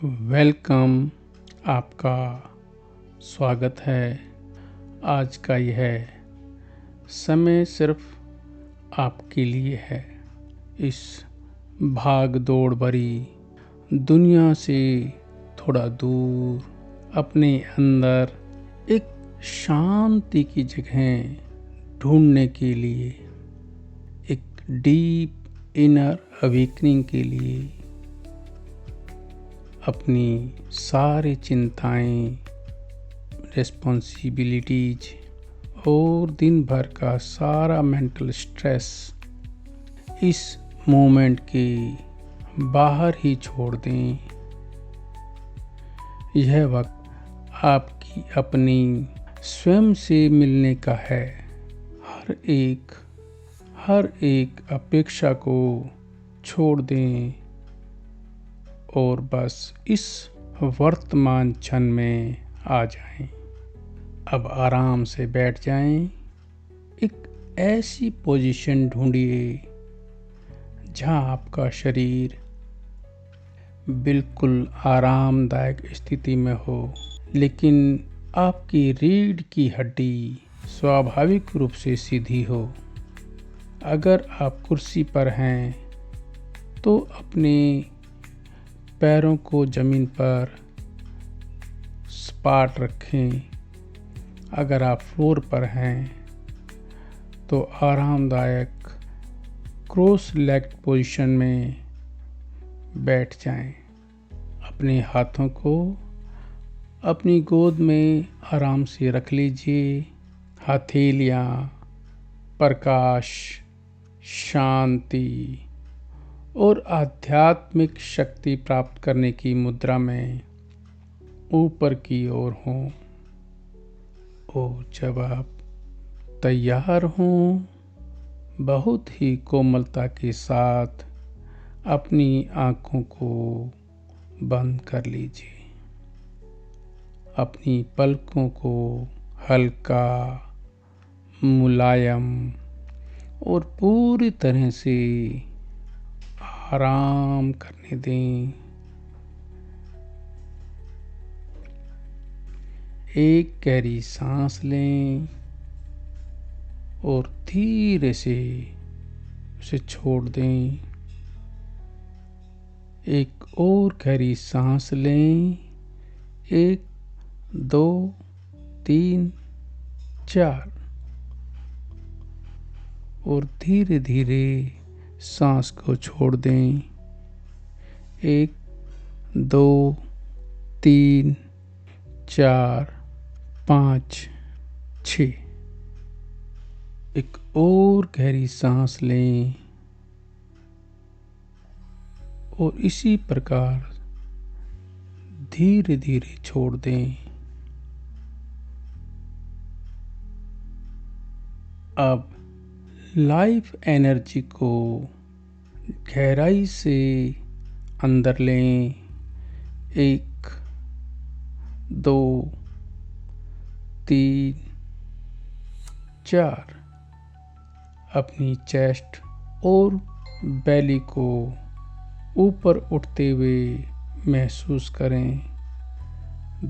Welcome. आपका स्वागत है। आज का यह समय सिर्फ आपके लिए है। इस भाग दौड़ भरी दुनिया से थोड़ा दूर अपने अंदर एक शांति की जगह ढूंढने के लिए, एक डीप इनर अवेकनिंग के लिए अपनी सारी चिंताएं, रिस्पॉन्सिबिलिटीज और दिन भर का सारा मेंटल स्ट्रेस इस मोमेंट के बाहर ही छोड़ दें। यह वक्त आपकी अपनी स्वयं से मिलने का है। हर एक अपेक्षा को छोड़ दें और बस इस वर्तमान क्षण में आ जाएं। अब आराम से बैठ जाएं। एक ऐसी पोजीशन ढूंढिए जहां आपका शरीर बिल्कुल आरामदायक स्थिति में हो, लेकिन आपकी रीढ़ की हड्डी स्वाभाविक रूप से सीधी हो। अगर आप कुर्सी पर हैं तो अपने पैरों को ज़मीन पर सपाट रखें। अगर आप फ्लोर पर हैं तो आरामदायक क्रॉस लेग्ड पोजीशन में बैठ जाएं। अपने हाथों को अपनी गोद में आराम से रख लीजिए। हथेलियाँ प्रकाश, शांति और आध्यात्मिक शक्ति प्राप्त करने की मुद्रा में ऊपर की ओर हों। और जब आप तैयार हों, बहुत ही कोमलता के साथ अपनी आँखों को बंद कर लीजिए। अपनी पलकों को हल्का, मुलायम और पूरी तरह से आराम करने दें। एक गहरी सांस लें और धीरे से उसे छोड़ दें। एक और गहरी सांस लें। 1, 2, 3, 4 और धीरे धीरे सांस को छोड़ दें। 1, 2, 3, 4, 5, 6। एक और गहरी सांस लें और इसी प्रकार धीरे धीरे छोड़ दें। अब लाइफ एनर्जी को गहराई से अंदर लें। 1, 2, 3, 4। अपनी चेस्ट और बेली को ऊपर उठते हुए महसूस करें।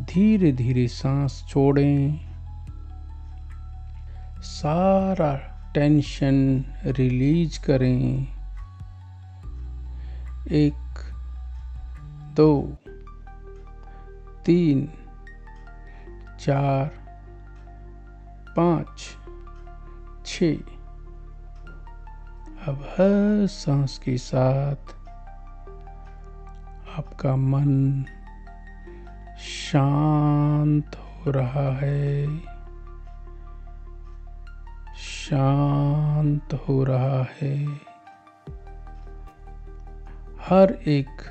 धीरे धीरे सांस छोड़ें। सारा टेंशन रिलीज करें। 1, 2, 3, 4, 5, 6। अब हर सांस के साथ आपका मन शांत हो रहा है, शांत हो रहा है। हर एक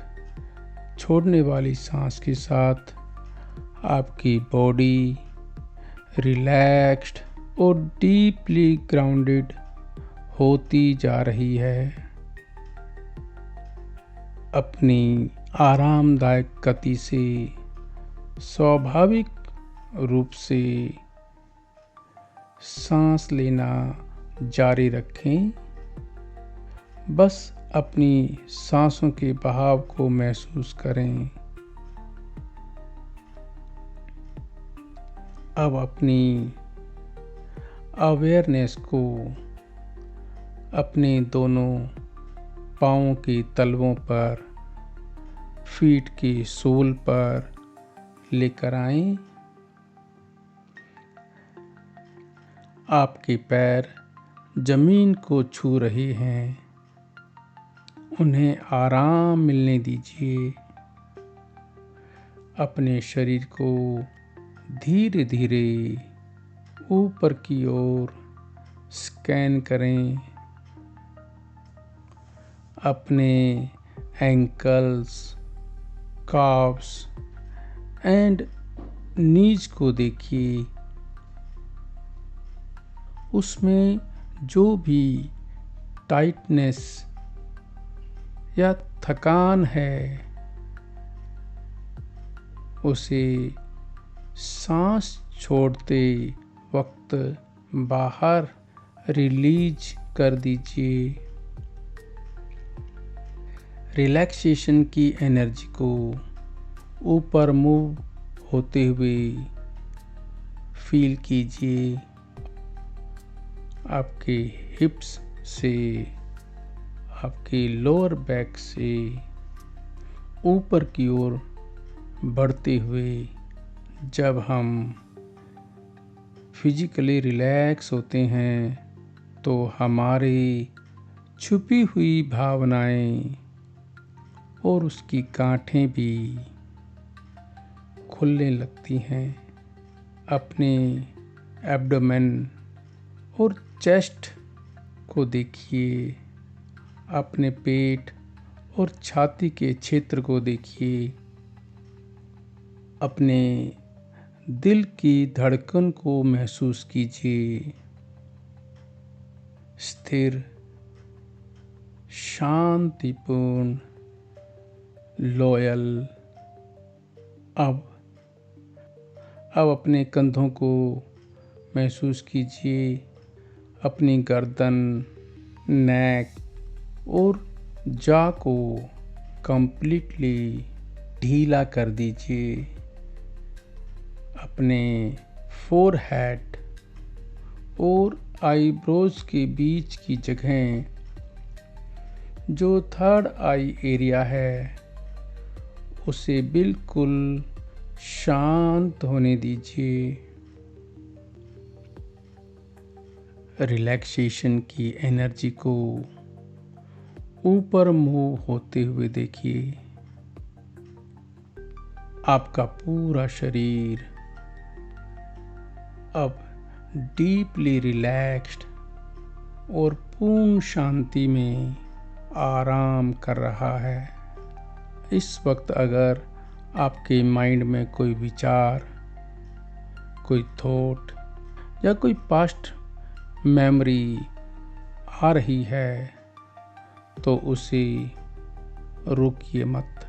छोड़ने वाली सांस के साथ आपकी बॉडी रिलैक्स्ड और डीपली ग्राउंडेड होती जा रही है। अपनी आरामदायक गति से स्वाभाविक रूप से सांस लेना जारी रखें। बस अपनी सांसों के बहाव को महसूस करें। अब अपनी अवेयरनेस को अपने दोनों पाँवों के तलवों पर, फीट के सोल पर लेकर आएं। आपके पैर जमीन को छू रहे हैं, उन्हें आराम मिलने दीजिए। अपने शरीर को धीरे धीरे ऊपर की ओर स्कैन करें। अपने एंकल्स, काफ्स एंड नीज को देखिए। उसमें जो भी टाइटनेस या थकान है उसे सांस छोड़ते वक्त बाहर रिलीज कर दीजिए। रिलैक्सेशन की एनर्जी को ऊपर मूव होते हुए फील कीजिए। आपके हिप्स से, आपके लोअर बैक से ऊपर की ओर बढ़ते हुए जब हम फिजिकली रिलैक्स होते हैं तो हमारी छुपी हुई भावनाएं और उसकी गांठें भी खुलने लगती हैं। अपने एब्डोमेन और चेस्ट को देखिए। अपने पेट और छाती के क्षेत्र को देखिए। अपने दिल की धड़कन को महसूस कीजिए। स्थिर, शांतिपूर्ण, लॉयल। अब अपने कंधों को महसूस कीजिए। अपनी गर्दन, नेक और जॉ को कंप्लीटली ढीला कर दीजिए। अपने फोरहेड और आईब्रोज के बीच की जगह जो थर्ड आई एरिया है उसे बिल्कुल शांत होने दीजिए। रिलैक्सेशन की एनर्जी को ऊपर मूव होते हुए देखिए। आपका पूरा शरीर अब डीपली रिलैक्स्ड और पूर्ण शांति में आराम कर रहा है। इस वक्त अगर आपके माइंड में कोई विचार, कोई थॉट या कोई पास्ट मेमोरी आ रही है तो उसे रोकिए मत।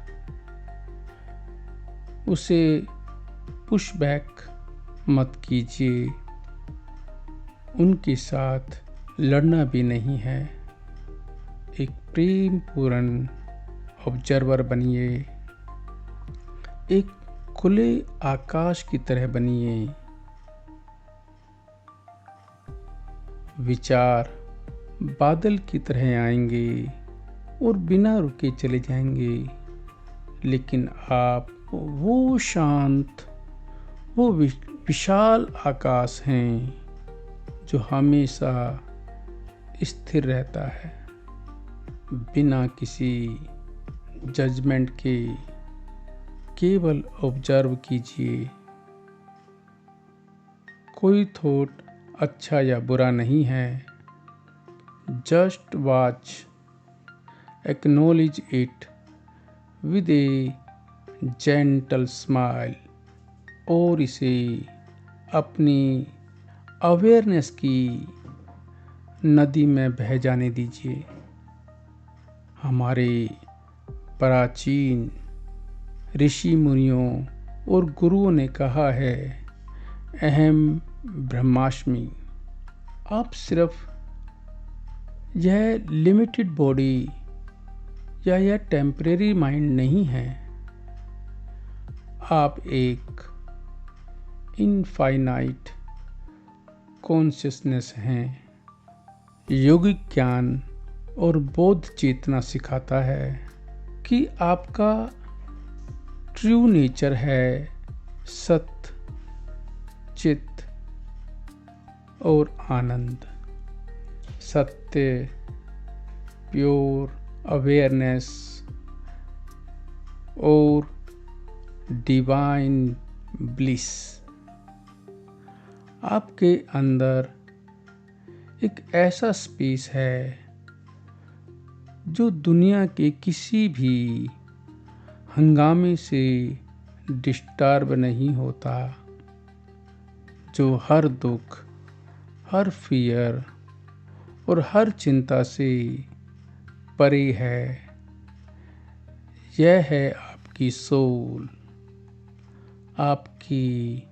उसे पुश बैक मत कीजिए। उनके साथ लड़ना भी नहीं है। एक प्रेम पूर्ण ऑब्जर्वर बनिए। एक खुले आकाश की तरह बनिए। विचार बादल की तरह आएंगे और बिना रुके चले जाएंगे, लेकिन आप वो शांत, वो विशाल आकाश हैं जो हमेशा स्थिर रहता है। बिना किसी जजमेंट के केवल ऑब्जर्व कीजिए। कोई थॉट अच्छा या बुरा नहीं है। Just watch, acknowledge it with A gentle smile और इसे अपनी अवेयरनेस की नदी में बह जाने दीजिए। हमारे प्राचीन ऋषि मुनियों और गुरुओं ने कहा है, अहम ब्रह्मास्मि। आप सिर्फ यह लिमिटेड बॉडी या यह टेम्परेरी माइंड नहीं है। आप एक इनफाइनाइट कॉन्शियसनेस हैं। योगिक ज्ञान और बौद्ध चेतना सिखाता है कि आपका ट्रू नेचर है सत्य, चित्त और आनंद। सत्य, प्योर अवेयरनेस और डिवाइन ब्लिस। आपके अंदर एक ऐसा स्पेस है जो दुनिया के किसी भी हंगामे से डिस्टर्ब नहीं होता, जो हर दुख, हर फियर और हर चिंता से परे है। यह है आपकी सोल, आपकी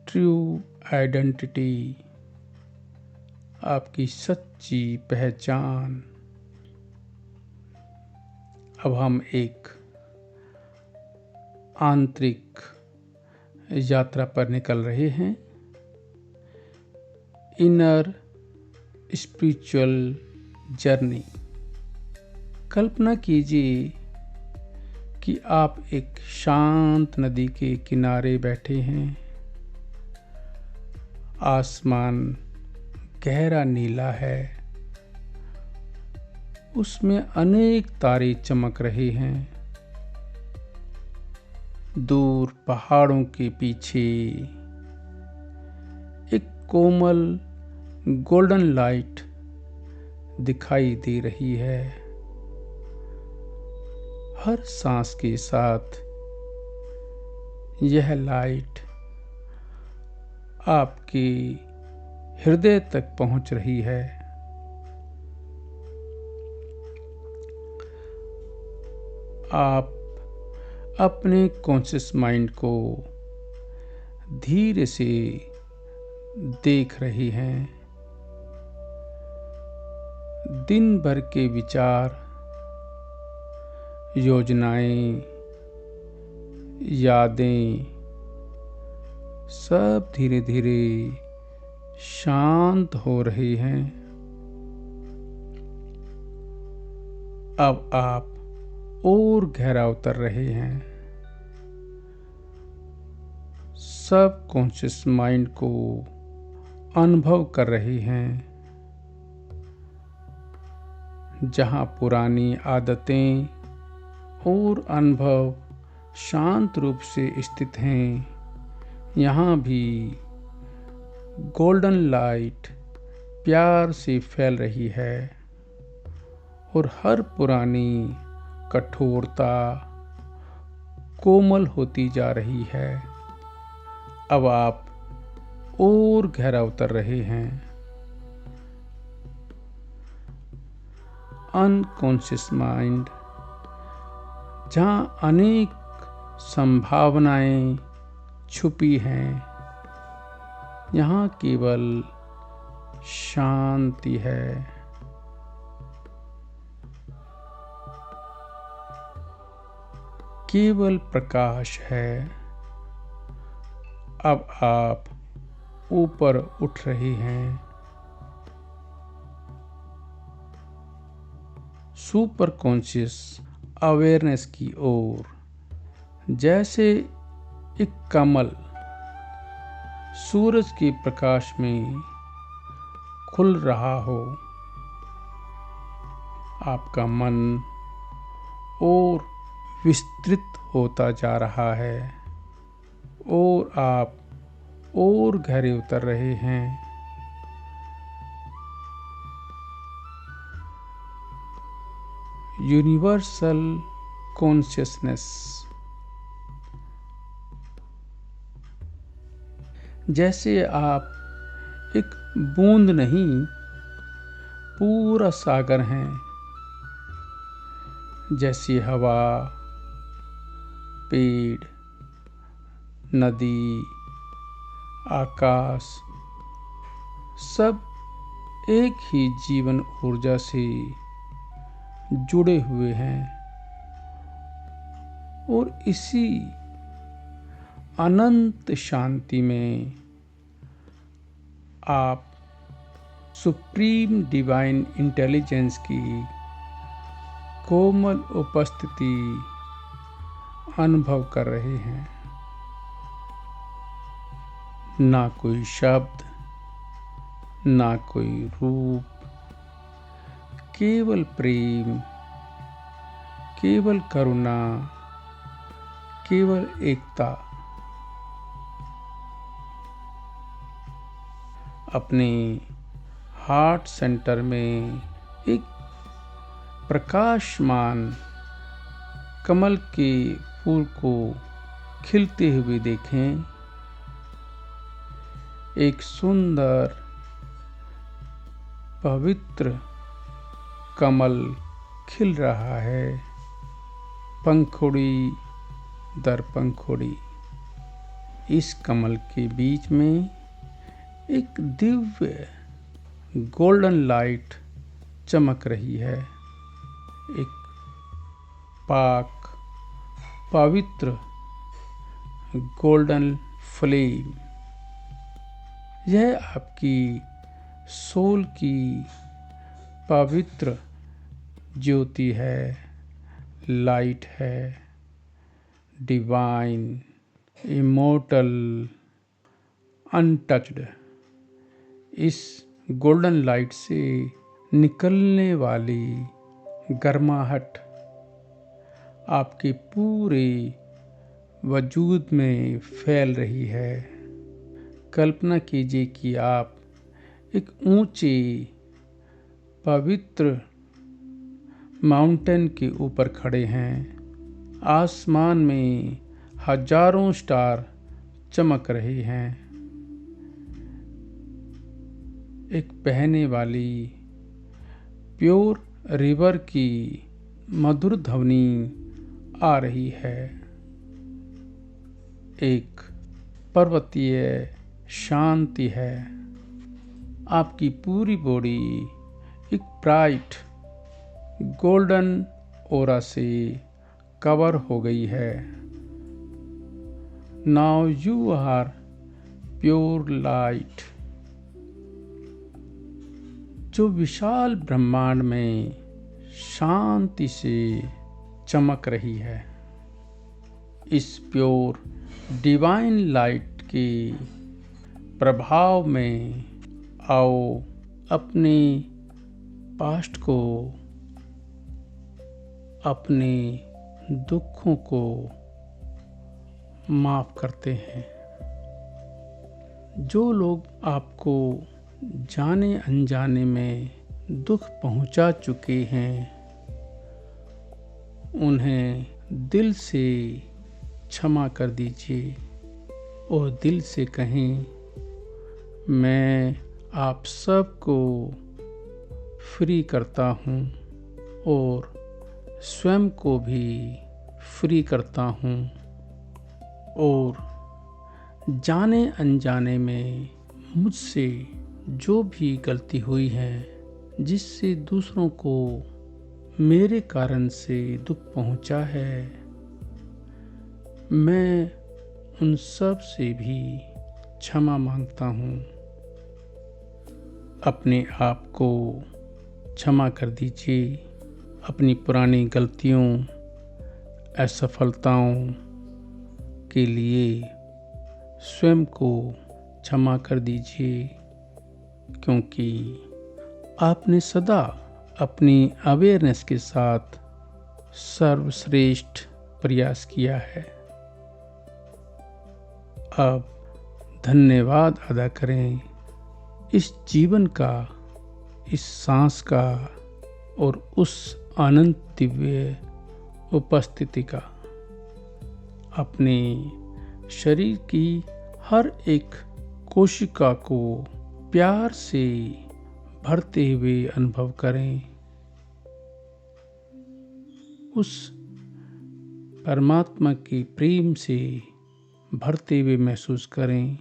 ट्रू आइडेंटिटी, आपकी सच्ची पहचान। अब हम एक आंतरिक यात्रा पर निकल रहे हैं। Inner spiritual journey. कल्पना कीजिए कि आप एक शांत नदी के किनारे बैठे हैं। आसमान गहरा नीला है, उसमें अनेक तारे चमक रहे हैं। दूर पहाड़ों के पीछे एक कोमल गोल्डन लाइट दिखाई दे रही है। हर सांस के साथ यह लाइट आपके हृदय तक पहुंच रही है। आप अपने कॉन्शियस माइंड को धीरे से देख रहे हैं। दिन भर के विचार, योजनाएं, यादें सब धीरे धीरे शांत हो रही हैं। अब आप और गहरा उतर रहे हैं। सब कॉन्शियस माइंड को अनुभव कर रहे हैं। जहां पुरानी आदतें और अनुभव शांत रूप से स्थित हैं, यहाँ भी गोल्डन लाइट प्यार से फैल रही है और हर पुरानी कठोरता कोमल होती जा रही है। अब आप और गहरा उतर रहे हैं। अनकॉन्शियस माइंड, जहाँ अनेक संभावनाएं छुपी हैं, यहाँ केवल शांति है। केवल प्रकाश है। अब आप ऊपर उठ रहे हैं। सुपर कॉन्शियस अवेयरनेस की ओर, जैसे एक कमल सूरज के प्रकाश में खुल रहा हो। आपका मन और विस्तृत होता जा रहा है और आप और गहरे उतर रहे हैं। यूनिवर्सल कॉन्शियसनेस, जैसे आप एक बूंद नहीं, पूरा सागर हैं। जैसी हवा, पेड़, नदी, आकाश सब एक ही जीवन ऊर्जा से जुड़े हुए हैं और इसी अनंत शांति में आप सुप्रीम डिवाइन इंटेलिजेंस की कोमल उपस्थिति अनुभव कर रहे हैं। ना कोई शब्द, ना कोई रूप, केवल प्रेम, केवल करुणा, केवल एकता। अपने हार्ट सेंटर में एक प्रकाशमान कमल के फूल को खिलते हुए देखें। एक सुंदर पवित्र कमल खिल रहा है, पंखुड़ी दर पंखुड़ी। इस कमल के बीच में एक दिव्य गोल्डन लाइट चमक रही है। एक पाक पवित्र गोल्डन फ्लेम। यह आपकी सोल की पवित्र ज्योति है, लाइट है, डिवाइन, इमोर्टल, अनटच्ड। इस गोल्डन लाइट से निकलने वाली गर्माहट आपके पूरे वजूद में फैल रही है। कल्पना कीजिए कि आप एक ऊंचे पवित्र माउंटेन के ऊपर खड़े हैं। आसमान में हजारों स्टार चमक रहे हैं। एक बहने वाली प्योर रिवर की मधुर ध्वनि आ रही है। एक पर्वतीय शांति है। आपकी पूरी बॉडी एक ब्राइट गोल्डन ऑरा से कवर हो गई है। Now you are pure light. जो विशाल ब्रह्मांड में शांति से चमक रही है। इस प्योर डिवाइन लाइट के प्रभाव में आओ अपने पास्ट को, अपने दुखों को माफ करते हैं। जो लोग आपको जाने अनजाने में दुख पहुंचा चुके हैं, उन्हें दिल से क्षमा कर दीजिए और दिल से कहें, मैं आप सबको फ्री करता हूँ और स्वयं को भी फ्री करता हूँ। और जाने अनजाने में मुझसे जो भी गलती हुई है, जिससे दूसरों को मेरे कारण से दुख पहुंचा है, मैं उन सब से भी क्षमा मांगता हूँ। अपने आप को क्षमा कर दीजिए। अपनी पुरानी गलतियों, असफलताओं के लिए स्वयं को क्षमा कर दीजिए, क्योंकि आपने सदा अपनी अवेयरनेस के साथ सर्वश्रेष्ठ प्रयास किया है। अब धन्यवाद अदा करें इस जीवन का, इस सांस का और उस अनंत दिव्य उपस्थिति का। अपने शरीर की हर एक कोशिका को प्यार से भरते हुए अनुभव करें। उस परमात्मा के प्रेम से भरते हुए महसूस करें।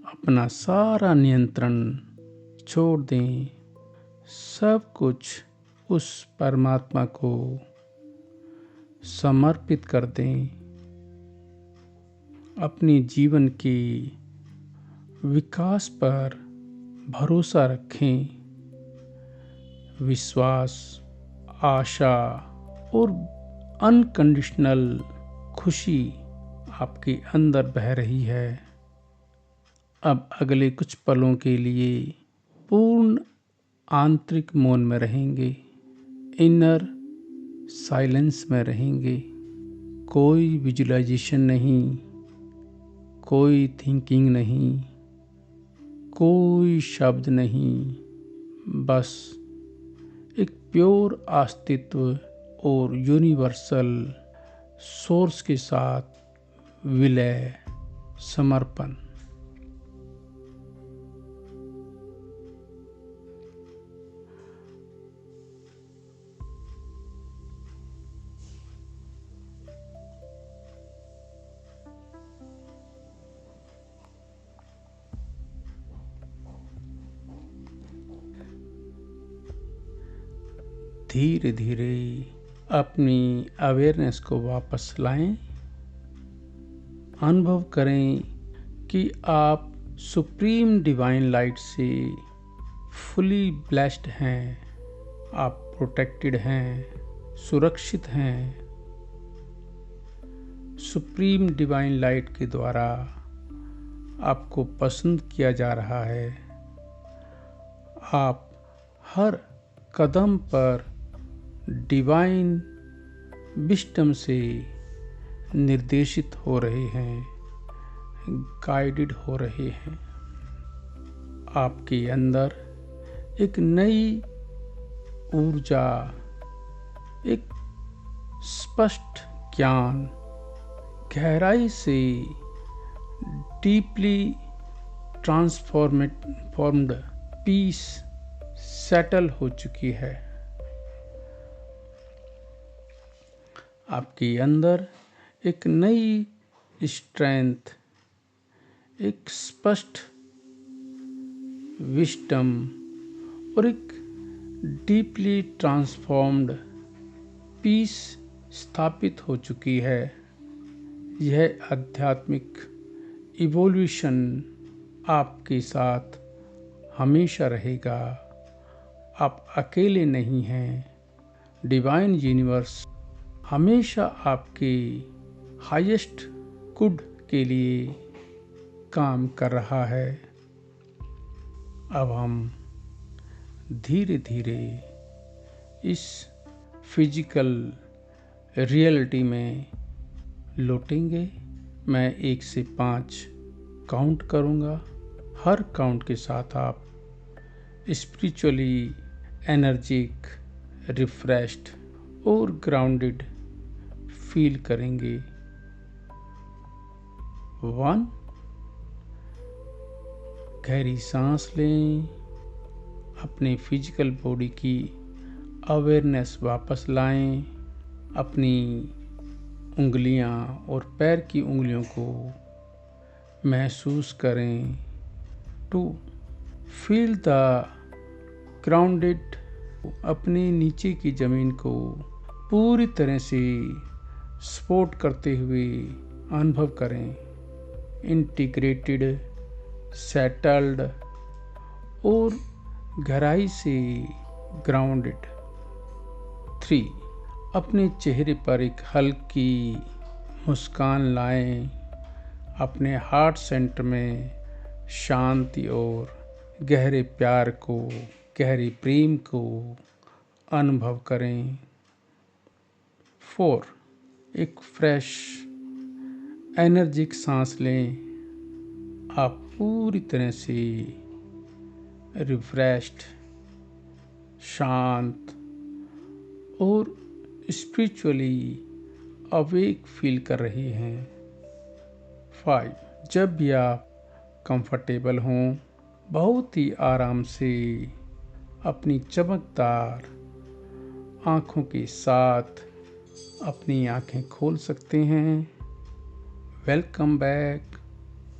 अपना सारा नियंत्रण छोड़ दें। सब कुछ उस परमात्मा को समर्पित कर दें। अपने जीवन के विकास पर भरोसा रखें। विश्वास, आशा और अनकंडीशनल खुशी आपके अंदर बह रही है। अब अगले कुछ पलों के लिए पूर्ण आंतरिक मौन में रहेंगे, इनर साइलेंस में रहेंगे। कोई विजुअलाइजेशन नहीं, कोई थिंकिंग नहीं, कोई शब्द नहीं, बस एक प्योर अस्तित्व और यूनिवर्सल सोर्स के साथ विलय, समर्पण। धीरे धीरे अपनी अवेयरनेस को वापस लाएं। अनुभव करें कि आप सुप्रीम डिवाइन लाइट से फुली ब्लेस्ड हैं। आप प्रोटेक्टेड हैं, सुरक्षित हैं। सुप्रीम डिवाइन लाइट के द्वारा आपको पसंद किया जा रहा है। आप हर कदम पर डिवाइन विस्डम से निर्देशित हो रहे हैं, गाइडेड हो रहे हैं। आपके अंदर एक नई ऊर्जा, एक स्पष्ट ज्ञान, गहराई से डीपली ट्रांसफॉर्म्ड पीस सेटल हो चुकी है। आपके अंदर एक नई स्ट्रेंथ, एक स्पष्ट विस्डम और एक डीपली ट्रांसफॉर्म्ड पीस स्थापित हो चुकी है। यह आध्यात्मिक इवोल्यूशन आपके साथ हमेशा रहेगा। आप अकेले नहीं हैं। डिवाइन यूनिवर्स हमेशा आपके हाईएस्ट गुड के लिए काम कर रहा है। अब हम धीरे धीरे इस फिजिकल रियलिटी में लौटेंगे। मैं 1 से 5 काउंट करूँगा। हर काउंट के साथ आप स्पिरिचुअली एनर्जिक, रिफ्रेश्ड और ग्राउंडेड फील करेंगे। 1, गहरी सांस लें। अपने फिजिकल बॉडी की अवेयरनेस वापस लाएं। अपनी उंगलियां और पैर की उंगलियों को महसूस करें। 2, फील द ग्राउंडेड। अपने नीचे की ज़मीन को पूरी तरह से सपोर्ट करते हुए अनुभव करें। इंटीग्रेटेड, सेटल्ड और गहराई से ग्राउंडेड। 3, अपने चेहरे पर एक हल्की मुस्कान लाएं। अपने हार्ट सेंटर में शांति और गहरे प्यार को, गहरे प्रेम को अनुभव करें। 4, एक फ्रेश एनर्जिक सांस लें। आप पूरी तरह से रिफ्रेश्ड, शांत और स्पिरिचुअली अवेक फील कर रहे हैं। 5, जब भी आप कंफर्टेबल हों, बहुत ही आराम से अपनी चमकदार आँखों के साथ अपनी आँखें खोल सकते हैं। Welcome back.